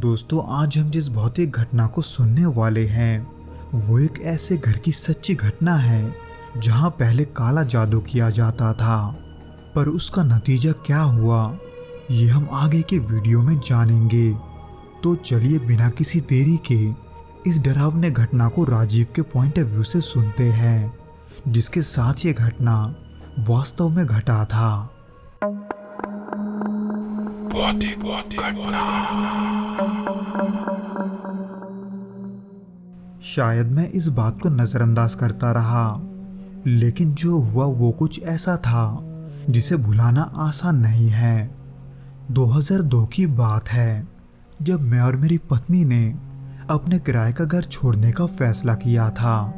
दोस्तों, आज हम जिस भौतिक घटना को सुनने वाले हैं वो एक ऐसे घर की सच्ची घटना है जहां पहले काला जादू किया जाता था। पर उसका नतीजा क्या हुआ ये हम आगे के वीडियो में जानेंगे। तो चलिए बिना किसी देरी के इस डरावने घटना को राजीव के पॉइंट ऑफ व्यू से सुनते हैं, जिसके साथ ये घटना वास्तव में घटा था। शायद मैं इस बात को नजरअंदाज करता रहा, लेकिन जो हुआ वो कुछ ऐसा था जिसे भुलाना आसान नहीं है। 2002 की बात है, जब मैं और मेरी पत्नी ने अपने किराए का घर छोड़ने का फैसला किया था,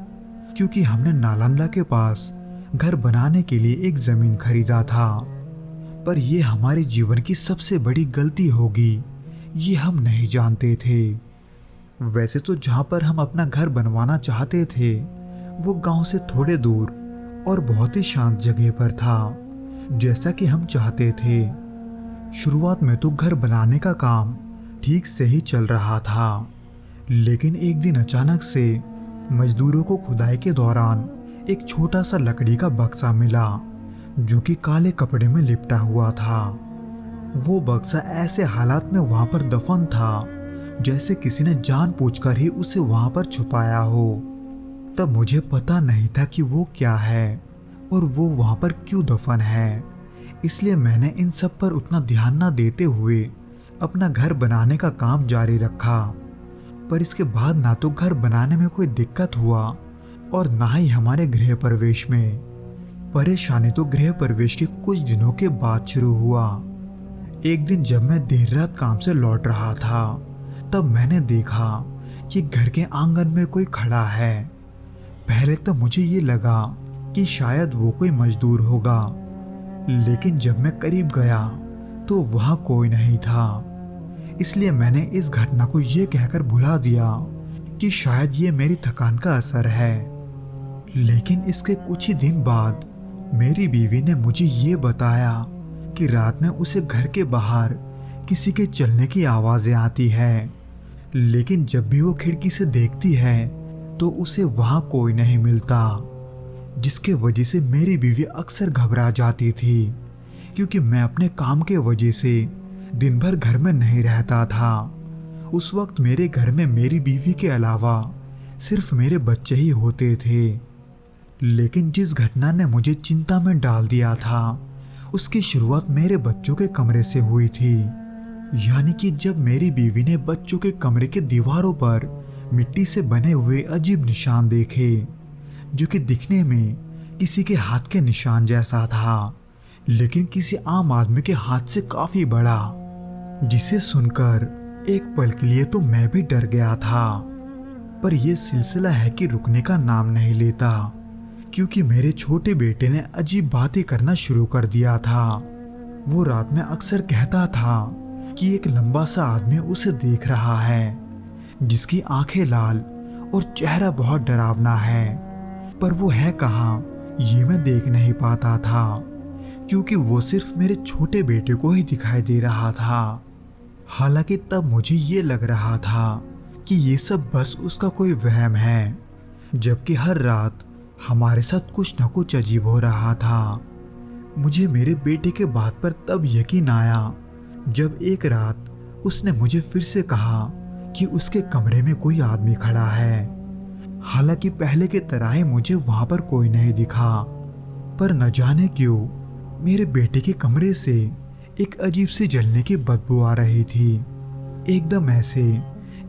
क्योंकि हमने नालंदा के पास घर बनाने के लिए एक जमीन खरीदा था। पर यह हमारे जीवन की सबसे बड़ी गलती होगी, ये हम नहीं जानते थे। वैसे तो जहाँ पर हम अपना घर बनवाना चाहते थे वो गांव से थोड़े दूर और बहुत ही शांत जगह पर था, जैसा कि हम चाहते थे। शुरुआत में तो घर बनाने का काम ठीक से ही चल रहा था, लेकिन एक दिन अचानक से मजदूरों को खुदाई के दौरान एक छोटा सा लकड़ी का बक्सा मिला जो कि काले कपड़े में लिपटा हुआ था। वो बक्सा ऐसे हालात में वहां पर दफन था जैसे किसी ने जानबूझकर ही उसे वहां पर छुपाया हो। तब मुझे पता नहीं था कि वो क्या है और वो वहां पर क्यों दफन है, इसलिए मैंने इन सब पर उतना ध्यान न देते हुए अपना घर बनाने का काम जारी रखा। पर इसके बाद ना तो घर बनाने में कोई दिक्कत हुआ और ना ही हमारे गृह प्रवेश में। परेशानी तो गृह प्रवेश के कुछ दिनों के बाद शुरू हुआ। एक दिन जब मैं देर रात काम से लौट रहा था, तब मैंने देखा कि घर के आंगन में कोई खड़ा है। पहले तो मुझे ये लगा कि शायद वो कोई मजदूर होगा, लेकिन जब मैं करीब गया तो वहां कोई नहीं था। इसलिए मैंने इस घटना को ये कहकर भुला दिया कि शायद ये मेरी थकान का असर है। लेकिन इसके कुछ ही दिन बाद मेरी बीवी ने मुझे ये बताया कि रात में उसे घर के बाहर किसी के चलने की आवाजें आती है, लेकिन जब भी वो खिड़की से देखती है तो उसे वहां कोई नहीं मिलता, जिसके वजह से मेरी बीवी अक्सर घबरा जाती थी, क्योंकि मैं अपने काम के वजह से दिन भर घर में नहीं रहता था। उस वक्त मेरे घर में मेरी बीवी के अलावा सिर्फ मेरे बच्चे ही होते थे। लेकिन जिस घटना ने मुझे चिंता में डाल दिया था उसकी शुरुआत मेरे बच्चों के कमरे से हुई थी। यानी कि जब मेरी बीवी ने बच्चों के कमरे के दीवारों पर मिट्टी से बने हुए अजीब निशान देखे, जो कि दिखने में किसी के हाथ के निशान जैसा था, लेकिन किसी आम आदमी के हाथ से काफी बड़ा, जिसे सुनकर एक पल के लिए तो मैं भी डर गया था। पर यह सिलसिला है कि रुकने का नाम नहीं लेता, क्योंकि मेरे छोटे बेटे ने अजीब बातें करना शुरू कर दिया था। वो रात में अक्सर कहता था कि एक लंबा सा आदमी उसे देख रहा है, जिसकी आंखें लाल और चेहरा बहुत डरावना है। पर वो है कहाँ ये मैं देख नहीं पाता था, क्योंकि वो सिर्फ मेरे छोटे बेटे को ही दिखाई दे रहा था। हालांकि तब मुझे ये लग रहा था कि ये सब बस उसका कोई वहम है, जबकि हर रात हमारे साथ कुछ न कुछ अजीब हो रहा था। मुझे मेरे बेटे के बात पर तब यकीन आया जब एक रात उसने मुझे फिर से कहा कि उसके कमरे में कोई आदमी खड़ा है। हालांकि पहले की तरह ही मुझे वहां पर कोई नहीं दिखा, पर न जाने क्यों मेरे बेटे के कमरे से एक अजीब सी जलने की बदबू आ रही थी, एकदम ऐसे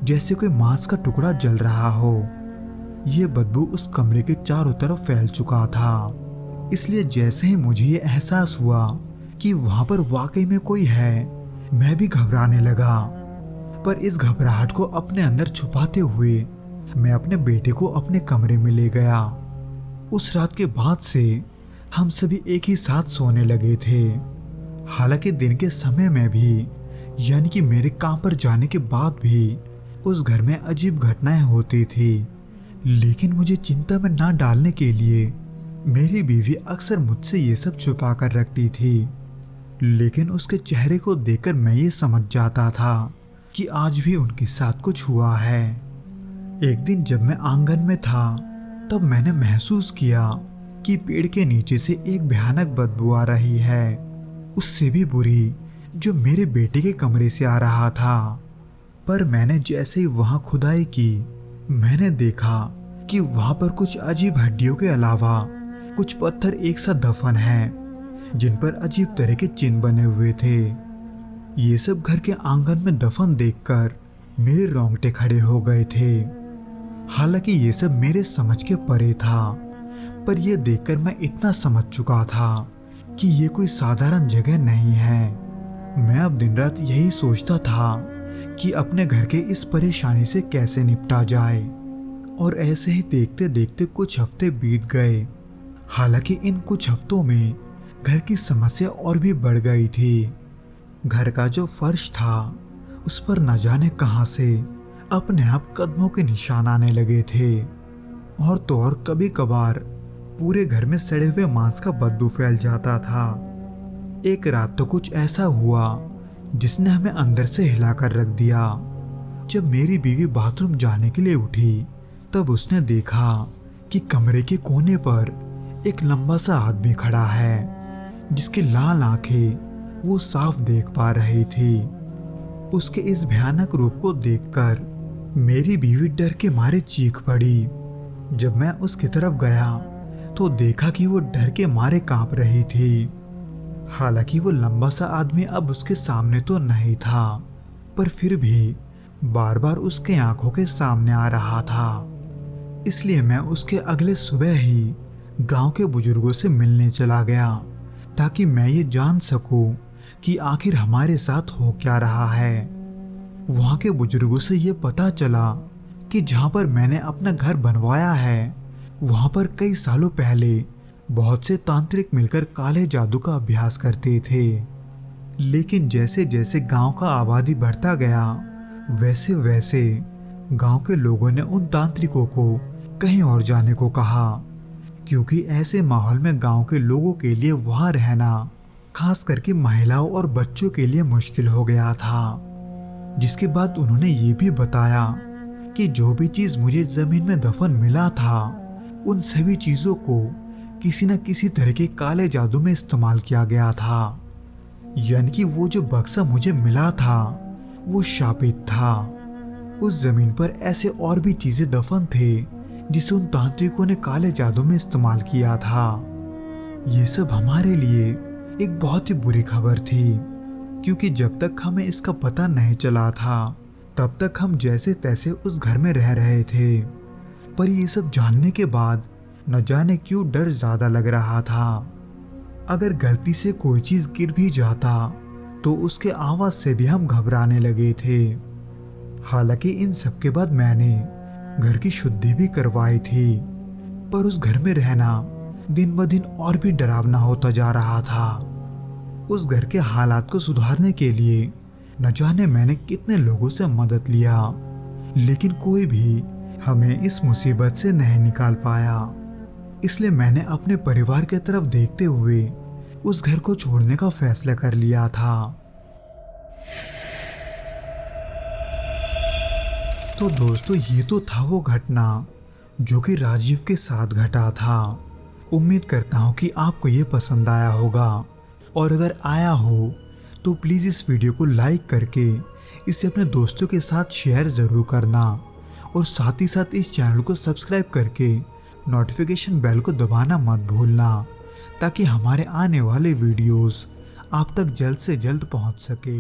जैसे कोई मांस का टुकड़ा जल रहा हो। ये बदबू उस कमरे के चारों तरफ फैल चुका था, इसलिए जैसे ही मुझे ये एहसास हुआ कि वहां पर वाकई में कोई है, मैं भी घबराने लगा। पर इस घबराहट को अपने अंदर छुपाते हुए मैं अपने बेटे को अपने कमरे में ले गया। उस रात के बाद से हम सभी एक ही साथ सोने लगे थे। हालांकि दिन के समय में भी, यानी कि मेरे काम पर जाने के बाद भी उस घर में अजीब घटनाएं होती थी, लेकिन मुझे चिंता में ना डालने के लिए मेरी बीवी अक्सर मुझसे ये सब छुपा कर रखती थी। लेकिन उसके चेहरे को देखकर मैं ये समझ जाता था कि आज भी उनके साथ कुछ हुआ है। एक दिन जब मैं आंगन में था तब मैंने महसूस किया कि पेड़ के नीचे से एक भयानक बदबू आ रही है, उससे भी बुरी जो मेरे बेटे के कमरे से आ रहा था। पर मैंने जैसे ही वहां खुदाई की, मैंने देखा कि वहां पर कुछ अजीब हड्डियों के अलावा कुछ पत्थर एक साथ दफन हैं, जिन पर अजीब तरह के चिन्ह बने हुए थे। ये सब घर के आंगन में दफन देखकर मेरे रोंगटे खड़े हो गए थे। हालांकि ये सब मेरे समझ के परे था, पर यह देखकर मैं इतना समझ चुका था कि ये कोई साधारण जगह नहीं है। मैं अब दिन रात यही सोचता था कि अपने घर के इस परेशानी से कैसे निपटा जाए। और ऐसे ही देखते देखते कुछ हफ्ते बीत गए। हालांकि इन कुछ हफ्तों में घर की समस्या और भी बढ़ गई थी। घर का जो फर्श था उस पर न जाने कहां से अपने आप कदमों के निशान आने लगे थे। और तो और कभी कभार पूरे घर में सड़े हुए मांस का बदबू फैल जाता था। एक रात तो कुछ ऐसा हुआ जिसने हमें अंदर से हिलाकर रख दिया। जब मेरी बीवी बाथरूम जाने के लिए उठी तब उसने देखा कि कमरे के कोने पर एक लंबा सा आदमी खड़ा है, जिसकी लाल आंखें वो साफ देख पा रही थी। उसके इस भयानक रूप को देखकर मेरी बीवी डर के मारे चीख पड़ी। जब मैं उसकी तरफ गया तो देखा कि वो डर के मारे कांप रही थी। हालांकि वो लंबा सा आदमी अब उसके सामने तो नहीं था, पर फिर भी बार बार उसके आंखों के सामने आ रहा था। इसलिए मैं उसके अगले सुबह ही गांव के बुजुर्गों से मिलने चला गया, ताकि मैं ये जान सकूं कि आखिर हमारे साथ हो क्या रहा है। वहां के बुजुर्गों से ये पता चला कि जहां पर मैंने अपना घर बनवाया है, वहां पर कई सालों पहले बहुत से तांत्रिक मिलकर काले जादू का अभ्यास करते थे। लेकिन जैसे जैसे गांव का आबादी बढ़ता गया, वैसे वैसे गांव के लोगों ने उन तांत्रिकों को कहीं और जाने को कहा, क्योंकि ऐसे माहौल में गांव के लोगों के लिए वहां रहना, खास करके महिलाओं और बच्चों के लिए मुश्किल हो गया था। जिसके बाद उन्होंने ये भी बताया कि जो भी चीज मुझे जमीन में दफन मिला था, उन सभी चीजों को किसी न किसी तरह के काले जादू में इस्तेमाल किया गया था। यानी कि वो जो बक्सा मुझे मिला था वो शापित था। उस जमीन पर ऐसे और भी चीजें दफन थे जिसे उन तांत्रिकों ने काले जादू में इस्तेमाल किया था। ये सब हमारे लिए एक बहुत ही बुरी खबर थी, क्योंकि जब तक हमें इसका पता नहीं चला था तब तक हम जैसे तैसे उस घर में रह रहे थे। पर ये सब जानने के बाद न जाने क्यों डर ज्यादा लग रहा था। अगर गलती से कोई चीज गिर भी जाता तो उसके आवाज से भी हम घबराने लगे थे। हालांकि इन सब के बाद मैंने घर की शुद्धि भी करवाई थी, पर उस घर में रहना दिन ब दिन और भी डरावना होता जा रहा था। उस घर के हालात को सुधारने के लिए न जाने मैंने कितने लोगों से मदद लिया, लेकिन कोई भी हमें इस मुसीबत से नहीं निकाल पाया। इसलिए मैंने अपने परिवार की तरफ देखते हुए उस घर को छोड़ने का फैसला कर लिया था। तो दोस्तों, ये तो था वो घटना जो कि राजीव के साथ घटा था। उम्मीद करता हूँ कि आपको ये पसंद आया होगा, और अगर आया हो तो प्लीज़ इस वीडियो को लाइक करके इसे अपने दोस्तों के साथ शेयर ज़रूर करना, और साथ ही साथ इस चैनल को सब्सक्राइब करके नोटिफिकेशन बेल को दबाना मत भूलना, ताकि हमारे आने वाले वीडियोस आप तक जल्द से जल्द पहुंच सके।